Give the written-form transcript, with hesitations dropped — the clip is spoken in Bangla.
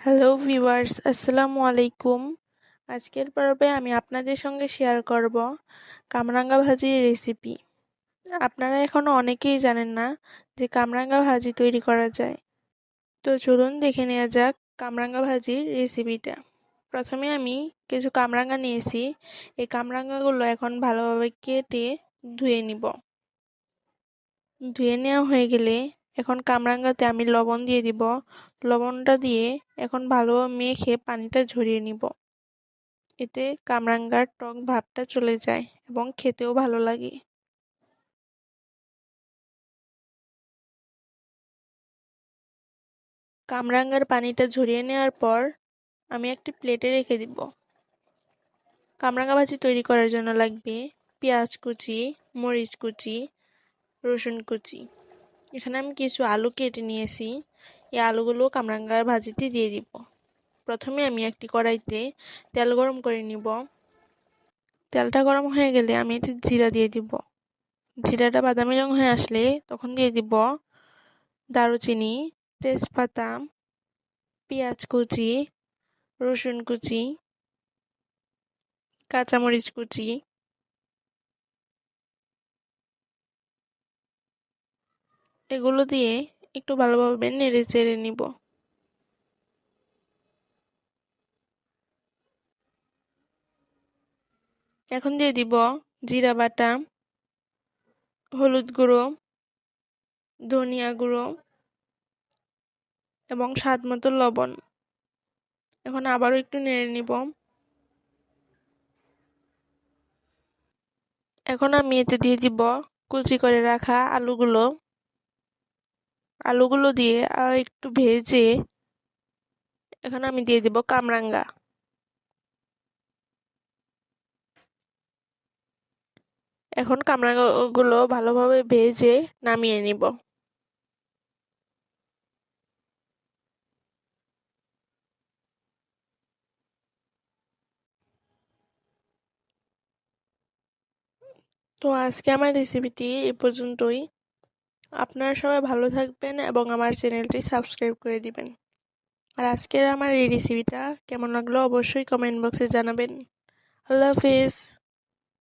হ্যালো ভিউয়ার্স, আসসালামু আলাইকুম। আজকের পর্বে আমি আপনাদের সঙ্গে শেয়ার করব কামরাঙ্গা ভাজির রেসিপি। আপনারা এখনো অনেকেই জানেন না যে কামরাঙ্গা ভাজি তৈরি করা যায়। তো চলুন দেখে নেওয়া যাক কামরাঙ্গা ভাজির রেসিপিটা। প্রথমে আমি কিছু কামরাঙ্গা নিয়েছি। এই কামরাঙ্গাগুলো এখন ভালোভাবে কেটে ধুয়ে নিব। ধুয়ে নেওয়া হয়ে গেলে এখন কামরাঙ্গাতে আমি লবণ দিয়ে দিব। লবণটা দিয়ে এখন ভালোভাবে মেখে পানিটা ঝরিয়ে নিব। এতে কামরাঙ্গার টক ভাবটা চলে যায় এবং খেতেও ভালো লাগে। কামরাঙ্গার পানিটা ঝরিয়ে নেওয়ার পর আমি একটি প্লেটে রেখে দিব। কামরাঙ্গা ভাজি তৈরি করার জন্য লাগবে পেঁয়াজ কুচি, মরিচ কুচি, রসুন কুচি। এখানে আমি কিছু আলু কেটে নিয়েছি। এই আলুগুলো কামরাঙ্গার ভাজিতে দিয়ে দিব। প্রথমে আমি একটি কড়াইতে তেল গরম করে নিব। তেলটা গরম হয়ে গেলে আমি এতে জিরা দিয়ে দিব। জিরাটা বাদামি রং হয়ে আসলে তখন দিয়ে দিব দারুচিনি, তেজপাতা, পেঁয়াজ কুচি, রসুন কুচি, কাঁচামরিচ কুচি। এগুলো দিয়ে একটু ভালোভাবে নেড়ে চেড়ে নিব। এখন দিয়ে দিব জিরা বাটা, হলুদ গুঁড়ো, ধনিয়া গুঁড়ো এবং স্বাদ মতো লবণ। এখন আবারও একটু নেড়ে নিব। এখন আমি এতে দিয়ে দিব কুচি করে রাখা আলুগুলো দিয়ে আর একটু ভেজে এখন আমি দিয়ে দিব কামরাঙ্গা। এখন কামরাঙ্গাগুলো ভালোভাবে ভেজে নামিয়ে নিব। তো আজকে আমার রেসিপিটি এ পর্যন্তই। আপনারা সবাই ভালো থাকবেন এবং আমার চ্যানেলটি সাবস্ক্রাইব করে দিবেন। আর আজকের আমার এই রেসিপিটা কেমন লাগলো অবশ্যই কমেন্ট বক্সে জানাবেন। আল্লাহ হাফেজ।